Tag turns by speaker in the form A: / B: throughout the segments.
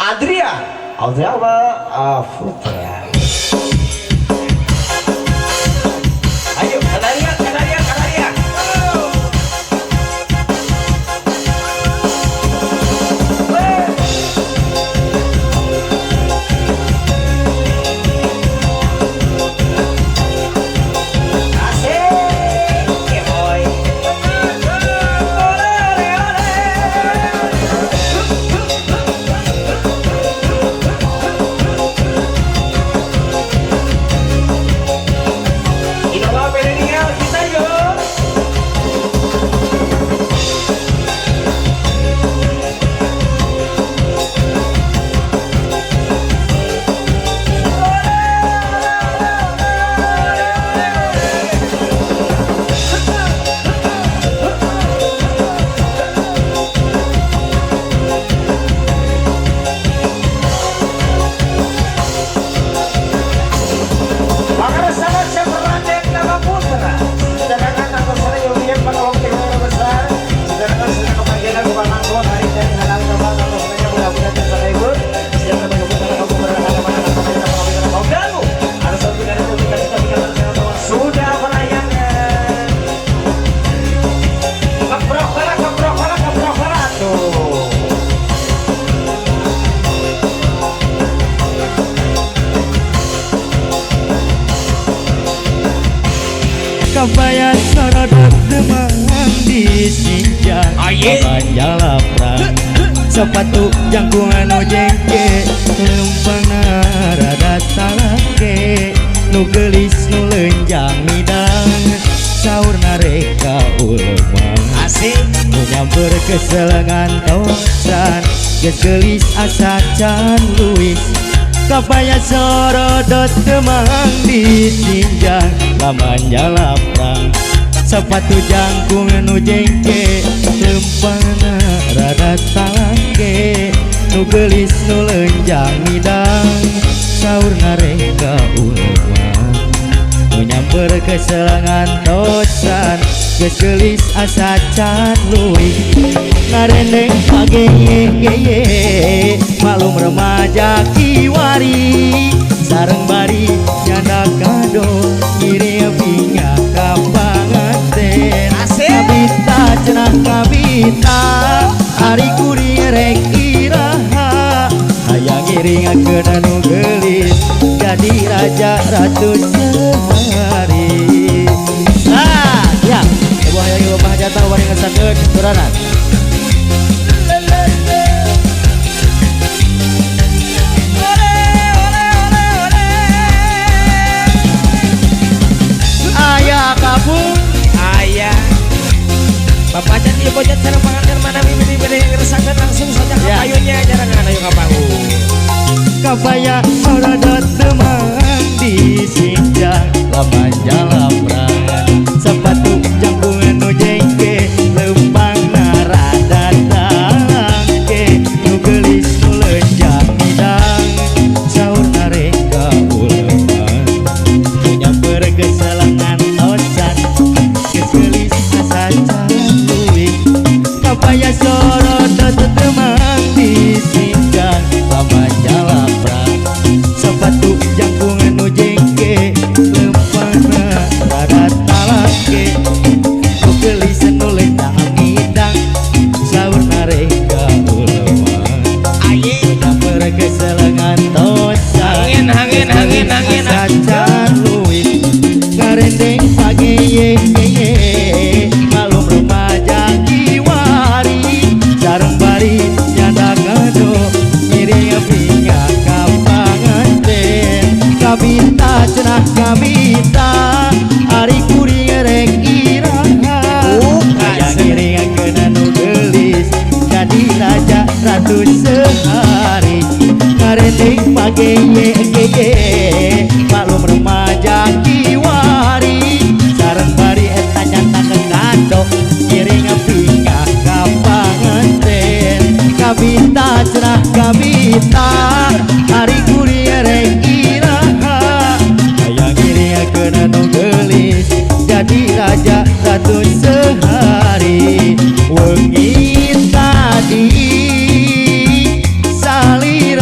A: Adria Putra. Ayo Kanaria
B: Kabayan saradot demang di sinjang panjang laprak sepatu jangkungan ojengke lempana rada talake nu gelis nu lenjang midang saur nareka ulemang asik nu nyamper keselengan tosan geus gelis asa can luis Kapaya sorodot demang di sinjang lamanya lapang sepatu jangkung nu jengke lempana rada talangke nu gelis nu lenjang midang saur nareka ulemang nu nyamper keselangan tosan geus gelis asa can luih ngarendeng pageye malum remaja kiwari sareng bari nyanda kado ngiri pinga ka panganten kabita cenah kabita hari kuri rek iraha hayang ngiringakeun anu gelis jadi raja ratu sehari ya sebuah yang bapak jatah wari ngesakeun suranan
C: Bapak Jan ibu Jan sareng panganten mana mimpi beri ngerasakeun langsung saja ka payunnya jarangan ayo ka panggung
B: kapaya soradot demang di sinjang lamanya laprangan sepatu jangkungan nu jengke lempang narada talangke nu gelis nu lenjang midang saur nareka ulemang nu nyamper keselangan tosan geus gelis asa kapaya sorodot demang di sinjang lamanya lapang sepatu jangkungan nu jengke lempana rada talangke nu gelis nu lenjang midang saur nareka ulemang aye nyamper keselengan tosan
C: angin
B: sacan luit ngarendeng pageye malum remaja sareng bari nyanda kado ngiring pinga ka panganten kabita cenah kabita ari kuring rek iraha hayang ngiringakeun anu gelis jadi raja ratu sehari ngarendeng pageye malum remaja kiwari sareng bari eta nyanda kado ngiring pinga ka kabita cenah kabita hari kuri rek iraha hayang ngiringakeun anu gelis jadi raja ratu sehari wengi tadi salir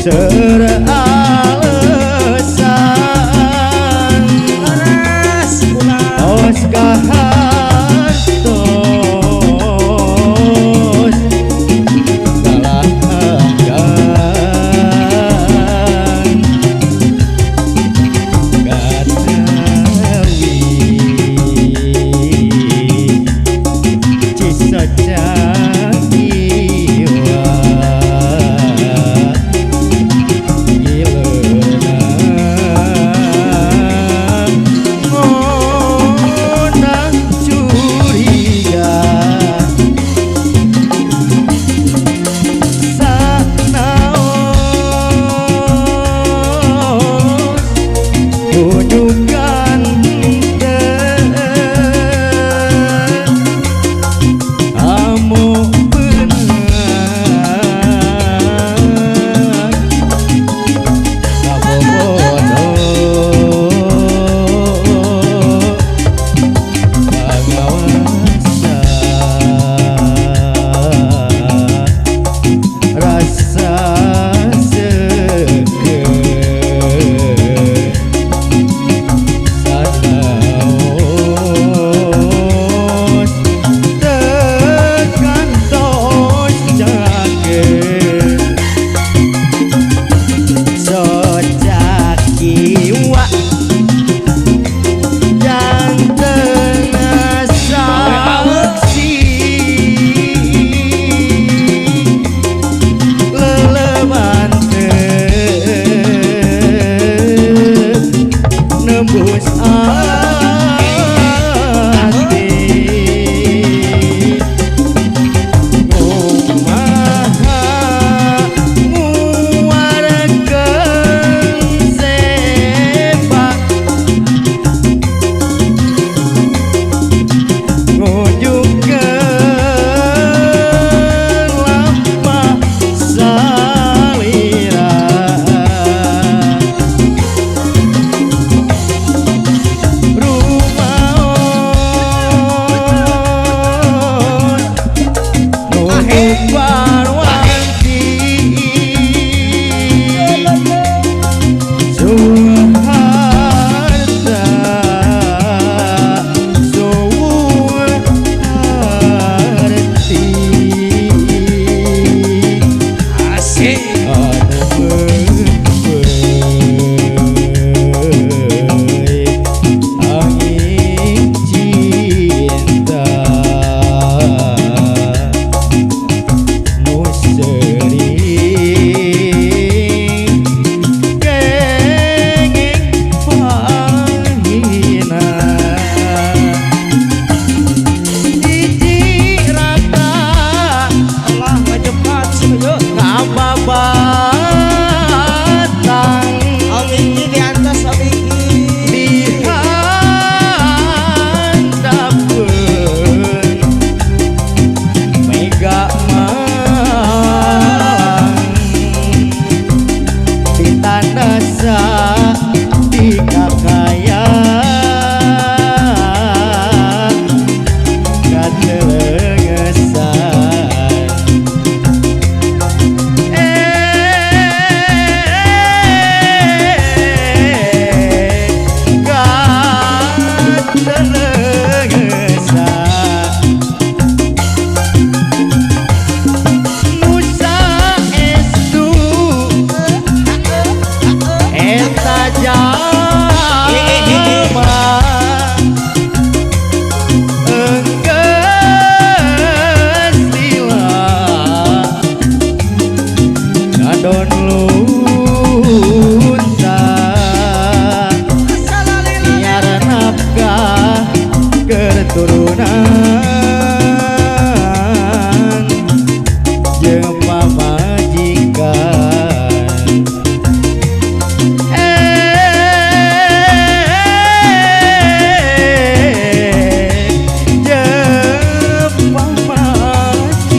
B: seralesan
C: Laras ulah
B: os kahantos galahkan gadawi cisacakiwa gileuna ngonang curiga sanaos kunjungan amu benar kabobodo pangawasa rasa seger sanaos tekan tos jaget socakiwa janten saksi lelebantep nembus ati kumaha nguarkeun sepak ngunjungkeun lampah salira rumaos nuhuk warwanti suharta suharti
C: asik
B: anu berbei angin cinta nu sering kenging pahina hiji rata
C: Allah ngajepat sebejo
B: ngababatang
C: Amiki di atas amiki
B: dihandapeun mega malang ditandasa dikakayan katelegesan Nusa estu eta jalma enggeus lila ngadon lunta nyar nafkah keturunan jeung pamajikan jeung pamajikan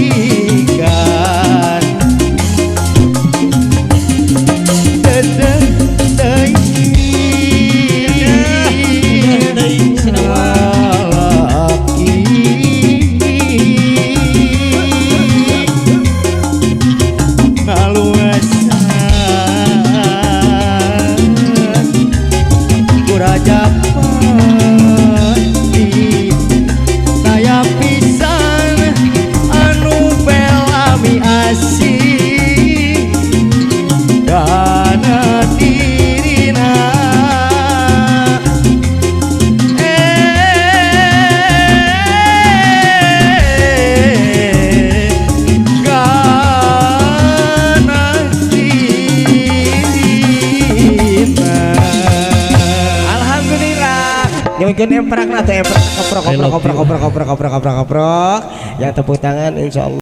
C: Nyugun emprak atau emprak koprok. Yang tepuk tangan insya Allah.